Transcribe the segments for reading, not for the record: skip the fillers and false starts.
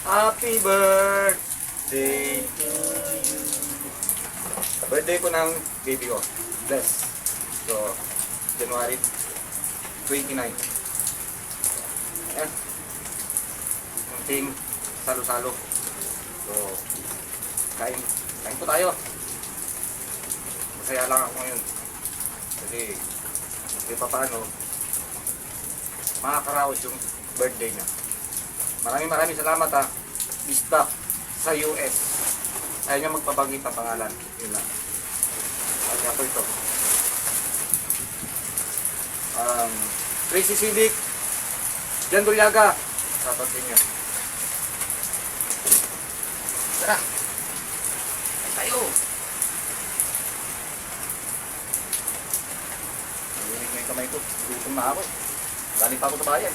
Happy birthday to you. Birthday ko ng baby ko. Bless. So, January 29. Ayan. Munting salo-salo. So, kain po tayo. Masaya lang ako ngayon. Kasi, pa paano, makakaraos yung birthday niya. Maraming salamat ha. Bisdak sa US. Ayaw niya magpabanggit ang pangalan. Yun lang. At nga po ito. Tracy Civic, Jan Dulyaga. Sapat niyo. Tara. Tayo. Nalinig na yung kamay ko. Gutom na ako. Galing pa ako sa bayan.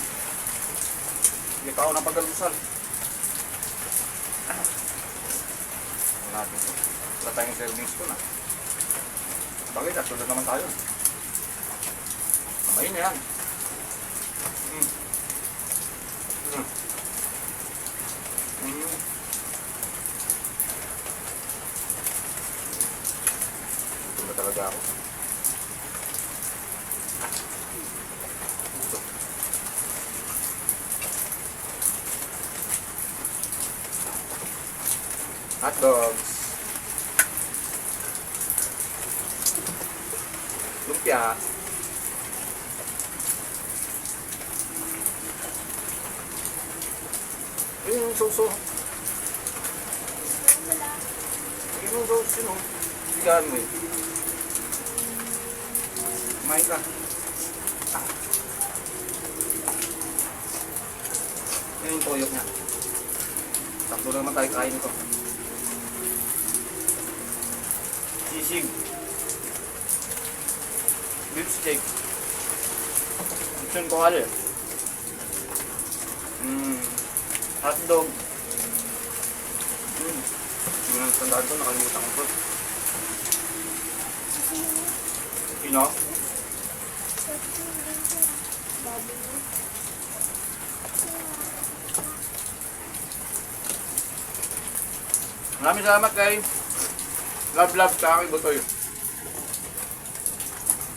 Hindi pa ako napagalusal. Natin ito. Wala tayong servings ko na. Bakit? At tulad naman tayo. Kamay na yan. Gutom na talaga ako. Hot dogs. Lumpia. Ayun yung sauce. Ayun yung sauce yun. Sigahan mo eh. Kumain ka. Ayun yung toyok niya. Sakto naman tayo kain ito. Sisig, beef steak, lechon kawali, hotdog. Hindi na tandaan ko, nakalimutan ko. Sino? Maraming salamat kay Love sa aking butoy.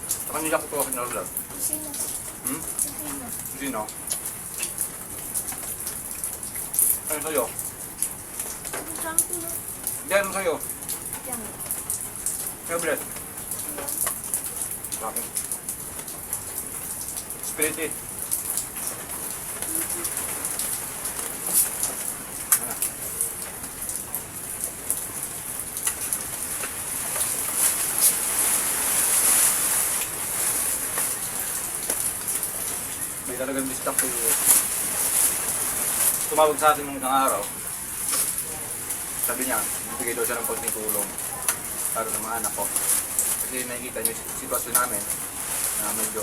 Sa kanila ko ito aking love. Sino? Sino? Ano sa'yo? Hindi, ano sa'yo? Favorite? Bakit? Spirity. May talagang distak ko yun. Tumawag sa atin nung isang araw. Sabi niya, bibigay daw siya ng konting tulong para sa mga anak ko. Kasi nakikita niyo yung sitwasyon namin na medyo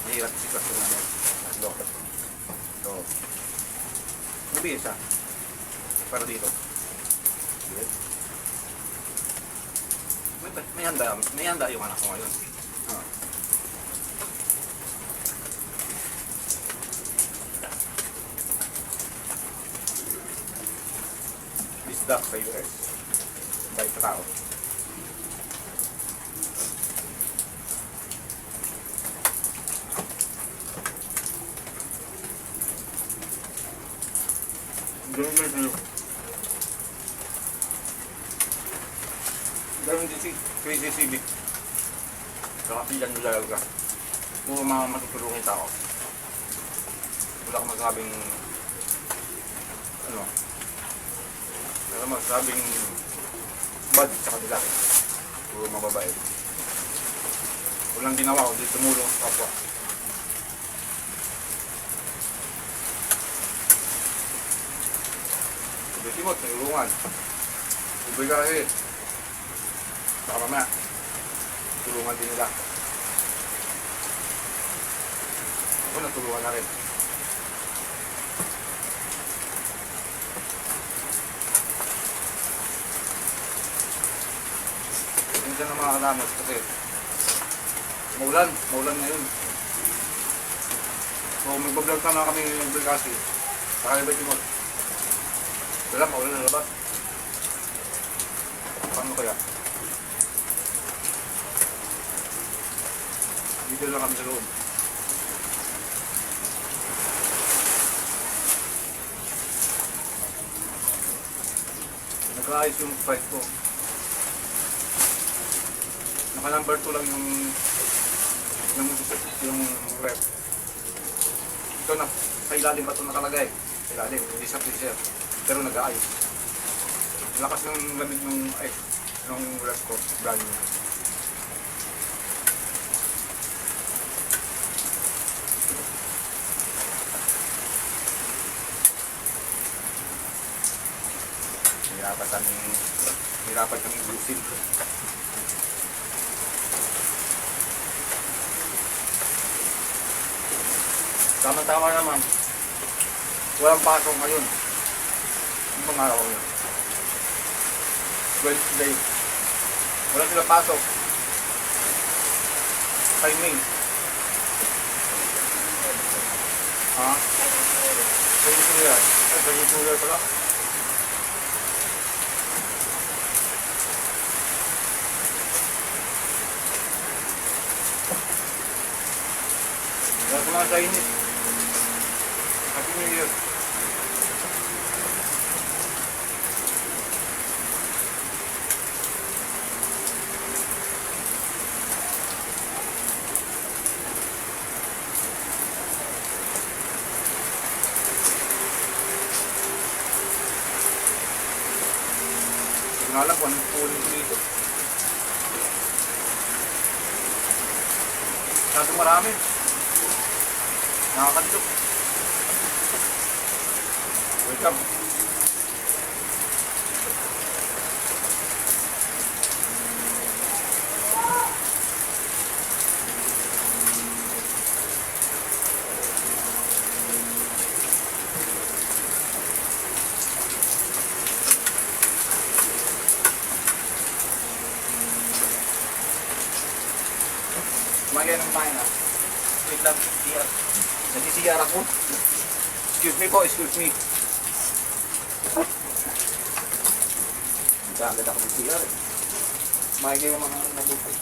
mahirap yung sitwasyon namin. So, nabigay siya para dito. May handa yung anak ko ngayon. Bisdak sa US. Dahil sa tao. Ganun din si Crazy Civic. Saka Jan Dulyaga. Puro mga matutulungin tao. Wala akong masabing ano. Wala akong masabing bad sa kanila. Puro mababae. Walang ginawa kundi tumulong sa kapwa. Sabi Timot, nagulungan. Ubay ka kasi. Baka mamaya, tulungan din nila. Ako natulungan na rin. Hindi na mga kalamat kasi maulan ngayon. So magbablog na kami yung kasi. Saka iba Timot. Wala, mawala na labas. Paano kaya? Dito lang kami sa loob. Nag-aayos yung fight ko. Naka number 2 lang yung rep. Ito na, sa ilalim ba ito nakalagay? Sa ilalim, hindi sa freezer. Pero nag-aayos. Lakas ng lamig ng rep ko, brand new. Hirapan kami blusin. Tama-tama naman. Walang pasok ngayon. Ang mga araw yun. Wednesday. Walang sila pasok. Timing. Ha? Sa New pala. Wala ko mga Chinese. Happy New Year. Hindi nga alam kung anong punin ko dito. Masyadong marami. Nakakadito. Welcome. Kumain ng pain ha. Wait lang, CR. Nag-CR ako. Excuse me po, excuse me. Agad ako ng CR eh. Kumain kayo mga nabuhay.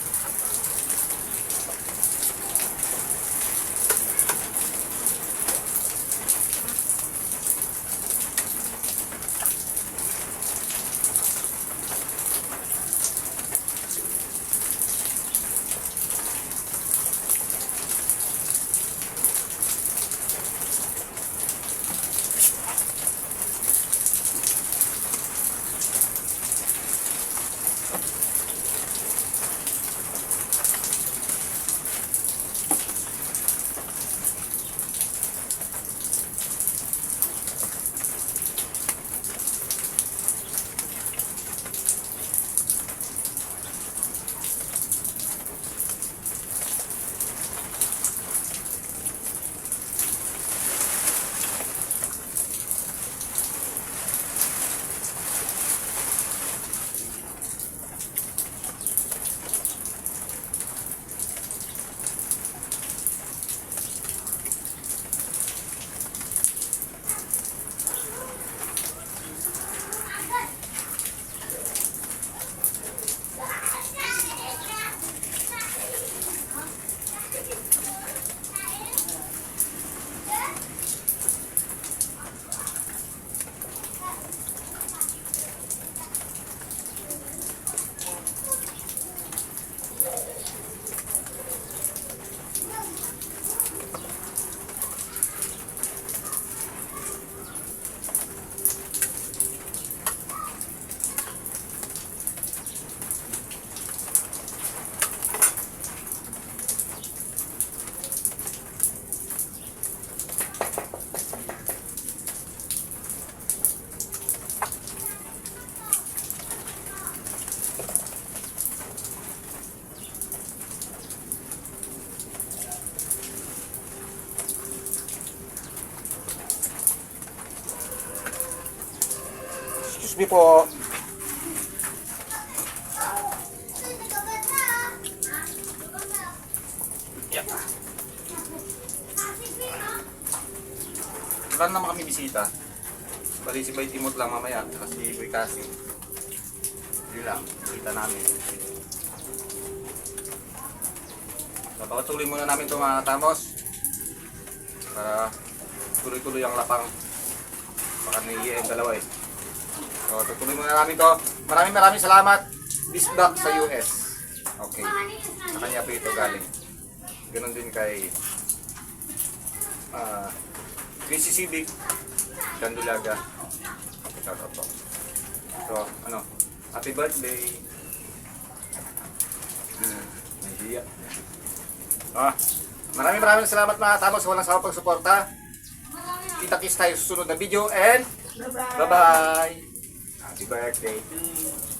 Excuse me po. Yeah. Wala naman kami bisita. Bali si Bay Timot lang mamaya, at si Boy Kasi. Yun lang, kita namin. So, patuloy muna namin ito mga tamos. Para tuloy-tuloy ang lapang. Baka naiiyan dalawa eh. So, tutuloy muna namin to. Maraming salamat. This back sa US. Okay. Sa kanya po ito galing. Ganon din kay Chrissy Civic Candulaga. Okay, shout out po. So, ano, happy birthday. Nahihiya. Maraming salamat mga tamos sa walang sawang pagsuporta. Kita-kits tayo sa susunod na video and bye-bye. Happy birthday to you.